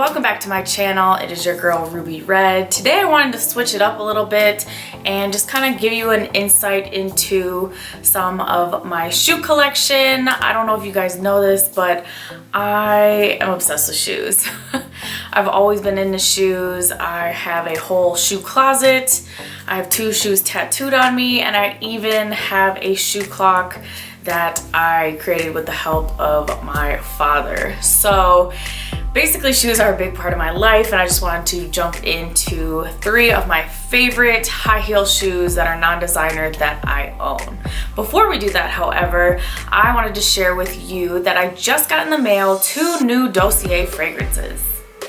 welcome back to my channel. It is your girl Ruby Red. Today I wanted to switch it up a little bit and just kind of give you an insight into some of my shoe collection. I don't know if you guys know this, but I am obsessed with shoes. I've always been into shoes. I have a whole shoe closet. I have 2 shoes tattooed on me, and I even have a shoe clock that I created with the help of my father. So basically shoes are a big part of my life, and I just wanted to jump into 3 of my favorite high heel shoes that are non-designer that I own. Before we do that, however, I wanted to share with you that I just got in the mail 2 new Dossier fragrances.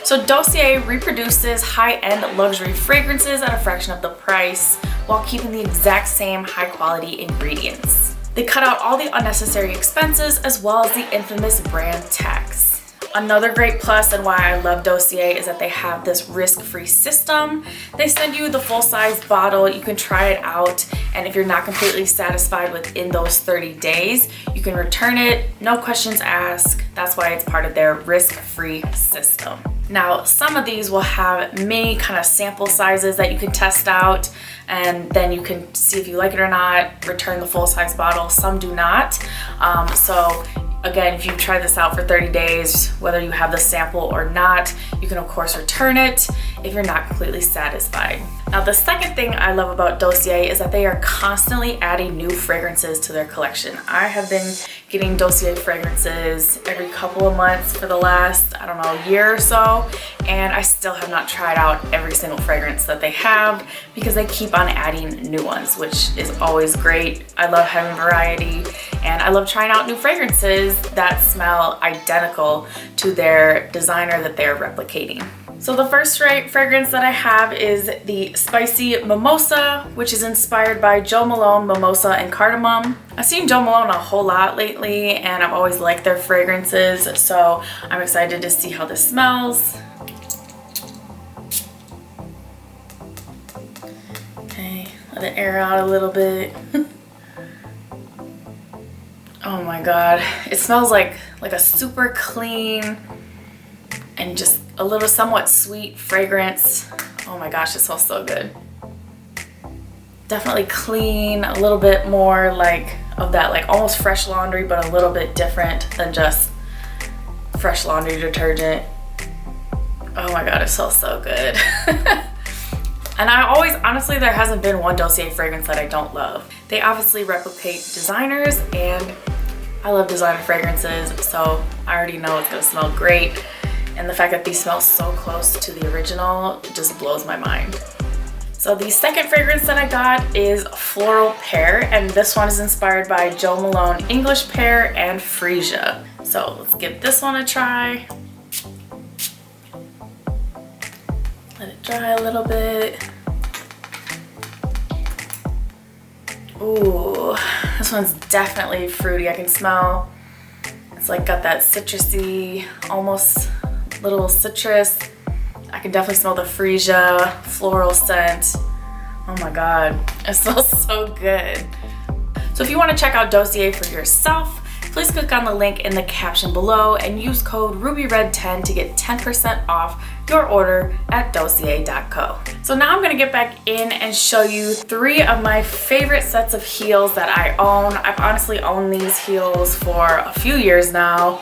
So Dossier reproduces high-end luxury fragrances at a fraction of the price while keeping the exact same high-quality ingredients. They cut out all the unnecessary expenses as well as the infamous brand tax. Another great plus and why I love Dossier is that they have this risk-free system. They send you the full-size bottle, you can try it out, and if you're not completely satisfied within those 30 days, you can return it, no questions asked. That's why it's part of their risk-free system. Now, some of these will have mini kind of sample sizes that you can test out, and then you can see if you like it or not, return the full-size bottle. Some do not. So again, if you try this out for 30 days, whether you have the sample or not, you can of course return it if you're not completely satisfied. Now, the second thing I love about Dossier is that they are constantly adding new fragrances to their collection. I have been getting Dossier fragrances every couple of months for the last, I don't know, year or so, and I still have not tried out every single fragrance that they have because they keep on adding new ones, which is always great. I love having variety, and I love trying out new fragrances that smell identical to their designer that they're replicating. So the first fragrance that I have is the Spicy Mimosa, which is inspired by Jo Malone Mimosa and Cardamom. I've seen Jo Malone a whole lot lately, and I've always liked their fragrances, so I'm excited to see how this smells. Okay, let it air out a little bit. Oh my god, it smells like a super clean and just a little somewhat sweet fragrance. Oh my gosh, it smells so good. Definitely clean, a little bit more like of that like almost fresh laundry, but a little bit different than just fresh laundry detergent. Oh my god, it smells so good. And I always, honestly, there hasn't been one Dossier fragrance that I don't love. They obviously replicate designers, and I love designer fragrances, so I already know it's gonna smell great. And the fact that these smell so close to the original just blows my mind. So the second fragrance that I got is Floral Pear, and this one is inspired by Jo Malone English Pear and Freesia. So let's give this one a try. Let it dry a little bit. Ooh, this one's definitely fruity. I can smell, it's like got that citrusy, almost little citrus. I can definitely smell the freesia floral scent. Oh my god, it smells so good. So if you want to check out Dossier for yourself, please click on the link in the caption below and use code RubyRed10 to get 10% off your order at dossier.co. So now I'm going to get back in and show you 3 of my favorite sets of heels that I own. I've honestly owned these heels for a few years now,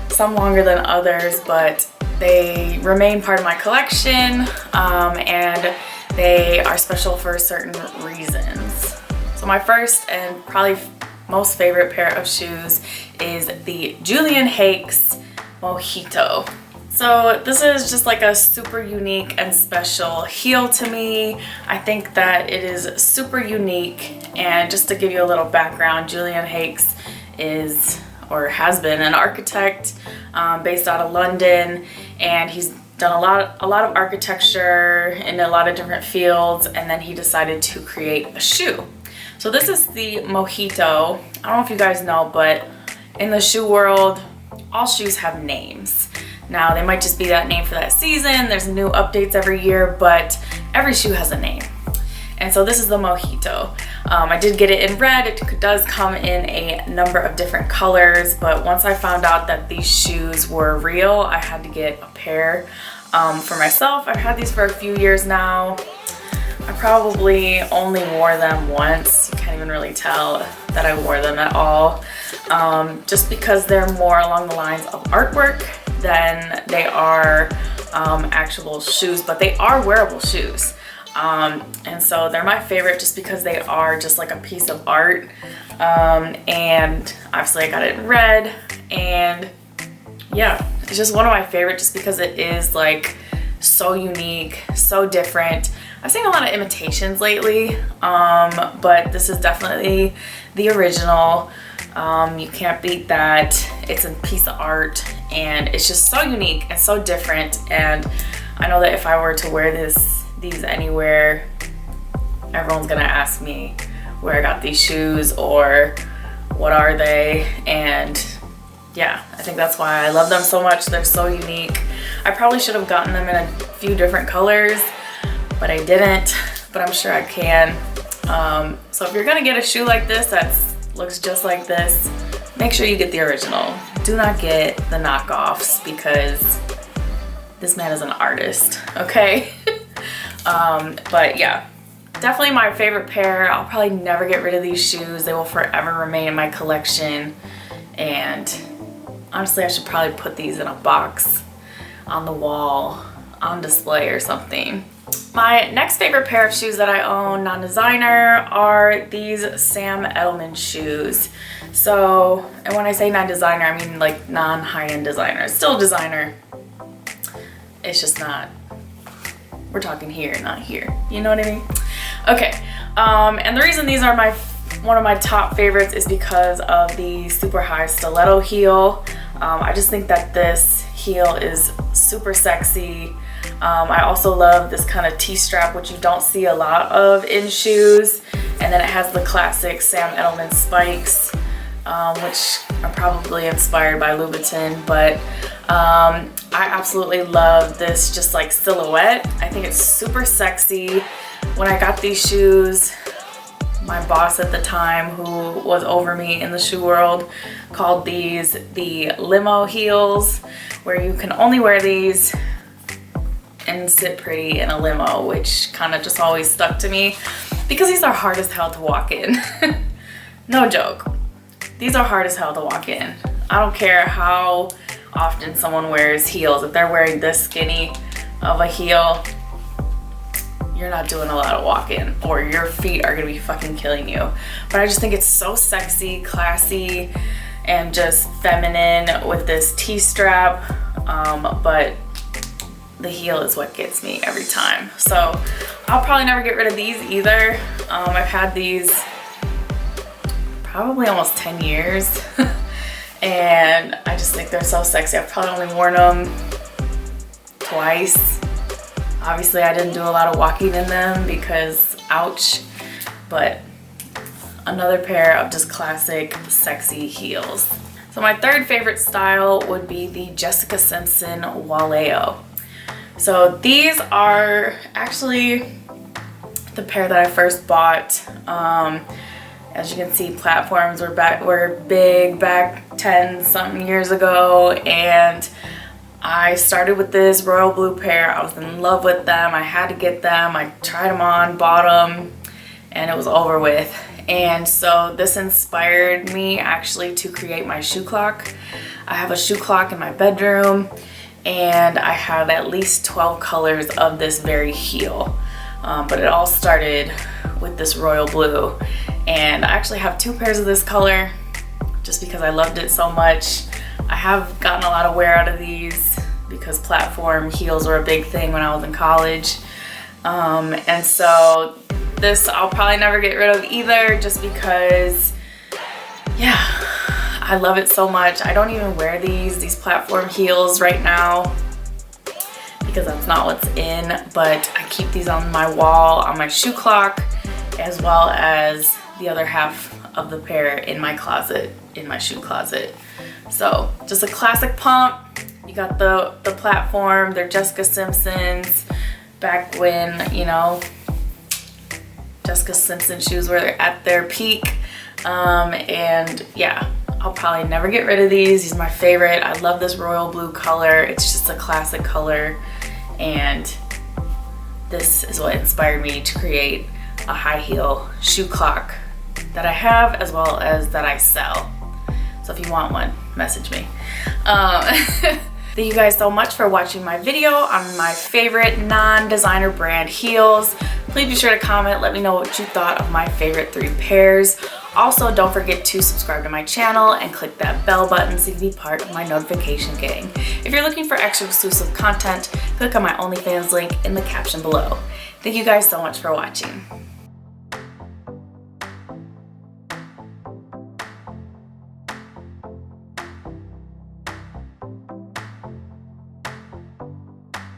some longer than others, but they remain part of my collection, and they are special for certain reasons. So my first and probably most favorite pair of shoes is the Julian Hakes Mojito. So this is just like a super unique and special heel to me. I think that it is super unique, and just to give you a little background, Julian Hakes is or has been an architect based out of London, and he's done a lot of architecture in a lot of different fields, and then he decided to create a shoe. So this is the Mojito. I don't know if you guys know, but in the shoe world, all shoes have names. Now, they might just be that name for that season. There's new updates every year, but every shoe has a name. And so this is the Mojito. I did get it in red. It does come in a number of different colors, but once I found out that these shoes were real, I had to get a pair for myself. I've had these for a few years now. I probably only wore them once. You can't even really tell that I wore them at all. Just because they're more along the lines of artwork than they are actual shoes, but they are wearable shoes. And so they're my favorite just because they are just like a piece of art. And obviously I got it in red, and yeah, it's just one of my favorite just because it is like so unique, so different. I've seen a lot of imitations lately, but this is definitely the original. You can't beat that. It's a piece of art, and it's just so unique and so different. And I know that if I were to wear these anywhere, everyone's gonna ask me where I got these shoes or what are they. And yeah, I think that's why I love them so much. They're so unique. I probably should have gotten them in a few different colors, but I didn't, but I'm sure I can. So if you're gonna get a shoe like this that looks just like this, make sure you get the original. Do not get the knockoffs, because this man is an artist, okay? But yeah, definitely my favorite pair. I'll probably never get rid of these shoes. They will forever remain in my collection. And honestly, I should probably put these in a box on the wall on display or something. My next favorite pair of shoes that I own, non-designer, are these Sam Edelman shoes. So, and when I say non-designer, I mean like non-high-end designer. It's still designer. It's just not, we're talking here, not here. You know what I mean? Okay, and the reason these are one of my top favorites is because of the super high stiletto heel. I just think that this heel is super sexy. I also love this kind of T-strap, which you don't see a lot of in shoes. And then it has the classic Sam Edelman spikes, which are probably inspired by Louboutin, but I absolutely love this just like silhouette. I think it's super sexy. When I got these shoes, my boss at the time, who was over me in the shoe world, called these the limo heels, where you can only wear these and sit pretty in a limo, which kind of just always stuck to me because these are hard as hell to walk in. No joke. These are hard as hell to walk in. I don't care how often someone wears heels. If they're wearing this skinny of a heel, you're not doing a lot of walking, or your feet are gonna be fucking killing you. But I just think it's so sexy, classy, and just feminine with this T-strap. But the heel is what gets me every time. So I'll probably never get rid of these either. I've had these probably almost 10 years. And I just think they're so sexy. I've probably only worn them twice. Obviously, I didn't do a lot of walking in them because ouch, but another pair of just classic sexy heels. So my third favorite style would be the Jessica Simpson Waleo. So these are actually the pair that I first bought. As you can see, platforms were big back 10 something years ago, and I started with this royal blue pair. I was in love with them. I had to get them. I tried them on, bought them, and it was over with. And so this inspired me actually to create my shoe clock. I have a shoe clock in my bedroom, and I have at least 12 colors of this very heel. But it all started with this royal blue. And I actually have 2 pairs of this color just because I loved it so much. I have gotten a lot of wear out of these because platform heels were a big thing when I was in college. And so this I'll probably never get rid of either, just because, yeah, I love it so much. I don't even wear these platform heels right now because that's not what's in, but I keep these on my wall, on my shoe clock, as well as the other half of the pair in my closet, in my shoe closet. So just a classic pump. You got the platform, they're Jessica Simpsons back when, you know, Jessica Simpson shoes were at their peak. And yeah, I'll probably never get rid of these. These are my favorite. I love this royal blue color. It's just a classic color. And this is what inspired me to create a high heel shoe clock that I have as well as that I sell. So if you want one, message me. Thank you guys so much for watching my video on my favorite non-designer brand heels. Please be sure to comment, let me know what you thought of my favorite 3 pairs. Also, don't forget to subscribe to my channel and click that bell button so you can be part of my notification gang. If you're looking for extra exclusive content, click on my OnlyFans link in the caption below. Thank you guys so much for watching.